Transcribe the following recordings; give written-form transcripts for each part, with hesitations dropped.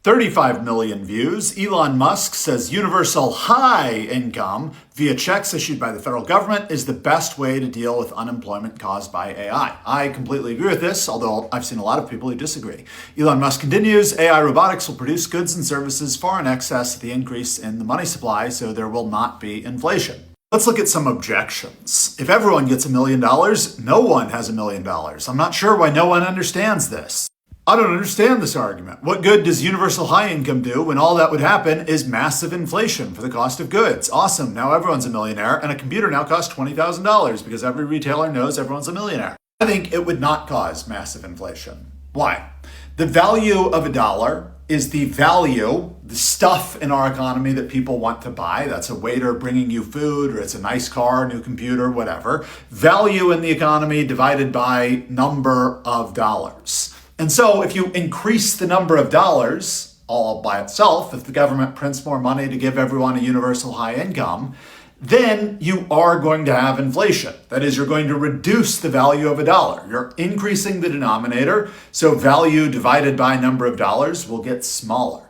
35 million views. Elon Musk says universal high income via checks issued by the federal government is the best way to deal with unemployment caused by AI. I completely agree with this, although I've seen a lot of people who disagree. Elon Musk continues, AI robotics will produce goods and services far in excess of the increase in the money supply, so there will not be inflation. Let's look at some objections. If everyone gets $1 million, no one has $1 million. I'm not sure why no one understands this. I don't understand this argument. What good does universal high income do when all that would happen is massive inflation for the cost of goods? Awesome, now everyone's a millionaire, and a computer now costs $20,000 because every retailer knows everyone's a millionaire. I think it would not cause massive inflation. Why? The value of $1 is the value, the stuff in our economy that people want to buy. That's a waiter bringing you food, or it's a nice car, new computer, whatever. Value in the economy divided by number of dollars. And so if you increase the number of dollars all by itself, if the government prints more money to give everyone a universal high income, then you are going to have inflation. That is, you're going to reduce the value of $1. You're increasing the denominator, so value divided by number of dollars will get smaller.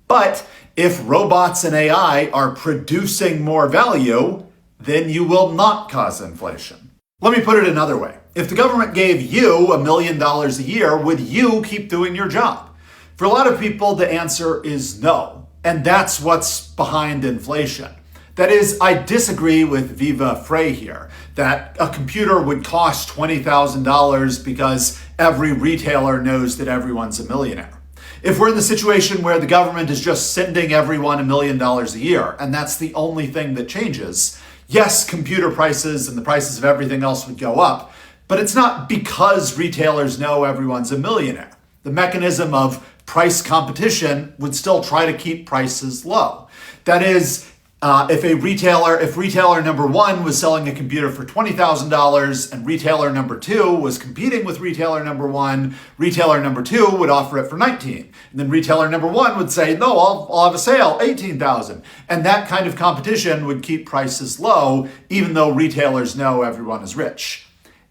But if robots and AI are producing more value, then you will not cause inflation. Let me put it another way. If the government gave you $1 million a year, would you keep doing your job? For a lot of people, the answer is no. And that's what's behind inflation. That is, I disagree with Viva Frey here, that a computer would cost $20,000 because every retailer knows that everyone's a millionaire. If we're in the situation where the government is just sending everyone $1 million a year, and that's the only thing that changes, yes, computer prices and the prices of everything else would go up, but it's not because retailers know everyone's a millionaire. The mechanism of price competition would still try to keep prices low. That is, if retailer number one was selling a computer for $20,000 and retailer number two was competing with retailer number one, retailer number two would offer it for $19,000. And then retailer number one would say, no, I'll have a sale, $18,000. And that kind of competition would keep prices low, even though retailers know everyone is rich.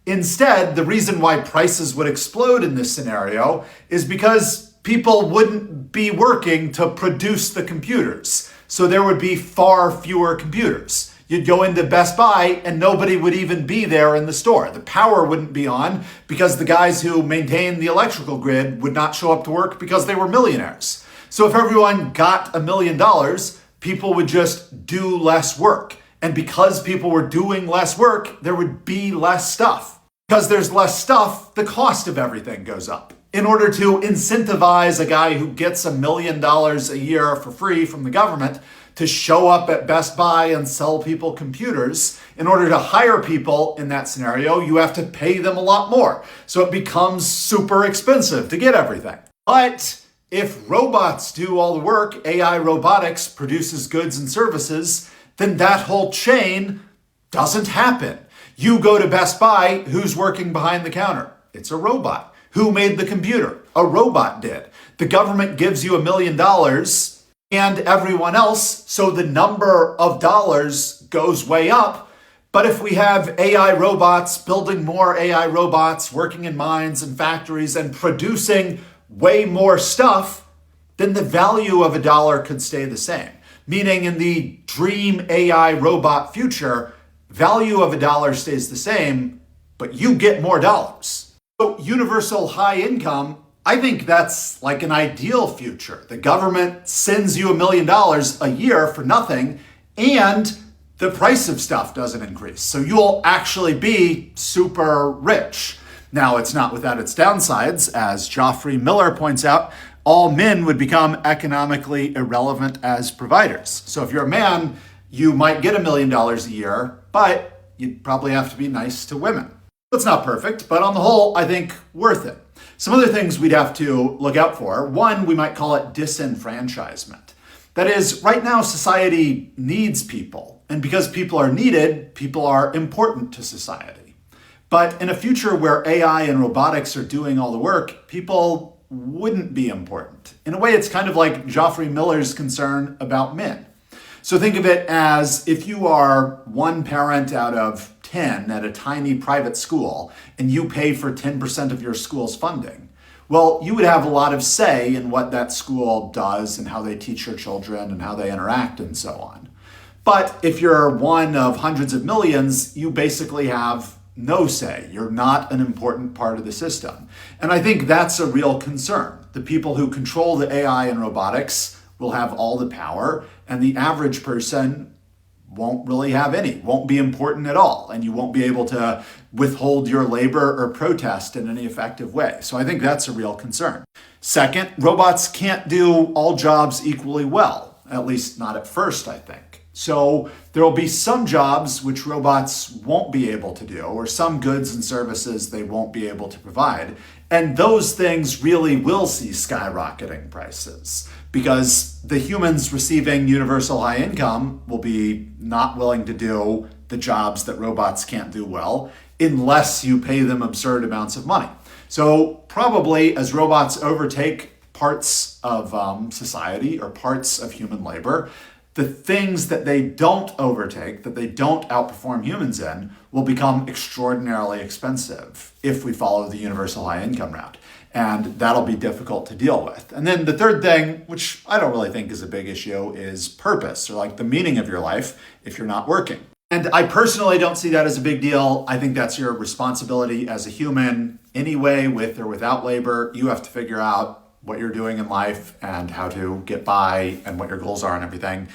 Instead, the reason why prices would explode in this scenario is because people wouldn't be working to produce the computers. So there would be far fewer computers. You'd go into Best Buy and nobody would even be there in the store. The power wouldn't be on because the guys who maintain the electrical grid would not show up to work because they were millionaires. So if everyone got $1 million, people would just do less work. And because people were doing less work, there would be less stuff. Because there's less stuff, the cost of everything goes up. In order to incentivize a guy who gets $1 million a year for free from the government to show up at Best Buy and sell people computers, in order to hire people in that scenario, you have to pay them a lot more. So it becomes super expensive to get everything. But if robots do all the work, AI robotics produces goods and services, then that whole chain doesn't happen. You go to Best Buy, who's working behind the counter? It's a robot. Who made the computer? A robot did. The government gives you $1 million and everyone else, so the number of dollars goes way up. But if we have AI robots building more AI robots, working in mines and factories and producing way more stuff, then the value of $1 could stay the same. Meaning in the dream AI robot future, value of $1 stays the same, but you get more dollars. So universal high income, I think that's like an ideal future. The government sends you $1 million a year for nothing, and the price of stuff doesn't increase. So you'll actually be super rich. Now, it's not without its downsides. As Geoffrey Miller points out, all men would become economically irrelevant as providers. So if you're a man, you might get $1 million a year, but you'd probably have to be nice to women. It's not perfect, but on the whole, I think worth it. Some other things we'd have to look out for. One, we might call it disenfranchisement. That is, right now society needs people, and because people are needed, people are important to society. But in a future where AI and robotics are doing all the work, people wouldn't be important. In a way, it's kind of like Geoffrey Miller's concern about men. So think of it as if you are one parent out of 10 at a tiny private school and you pay for 10% of your school's funding. well, you would have a lot of say in what that school does and how they teach your children and how they interact and so on. But if you're one of hundreds of millions, you basically have no say. You're not an important part of the system. And I think that's a real concern. The people who control the AI and robotics will have all the power, and the average person won't really have any, won't be important at all, and you won't be able to withhold your labor or protest in any effective way. So I think that's a real concern. Second, robots can't do all jobs equally well, at least not at first, I think. So there will be some jobs which robots won't be able to do, or some goods and services they won't be able to provide. And those things really will see skyrocketing prices because the humans receiving universal high income will be not willing to do the jobs that robots can't do well unless you pay them absurd amounts of money. So probably as robots overtake parts of society or parts of human labor, the things that they don't overtake, that they don't outperform humans in, will become extraordinarily expensive if we follow the universal high income route. And that'll be difficult to deal with. And then the third thing, which I don't really think is a big issue, is purpose, or like the meaning of your life if you're not working. And I personally don't see that as a big deal. I think that's your responsibility as a human anyway, with or without labor. You have to figure out what you're doing in life and how to get by and what your goals are and everything.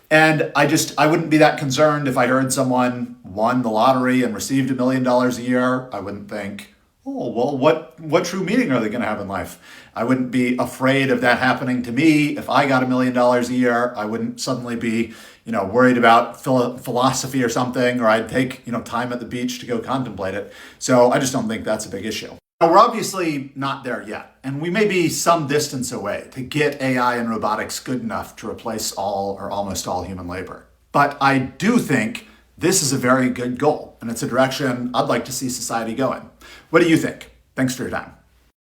And I wouldn't be that concerned if I heard someone won the lottery and received $1 million a year. I wouldn't think, oh, well, what true meaning are they going to have in life? I wouldn't be afraid of that happening to me. If I got $1 million a year, I wouldn't suddenly be, worried about philosophy or something, or I'd take, time at the beach to go contemplate it. So I just don't think that's a big issue. Now, we're obviously not there yet, and we may be some distance away to get AI and robotics good enough to replace all or almost all human labor. But I do think this is a very good goal, and it's a direction I'd like to see society going. What do you think? Thanks for your time.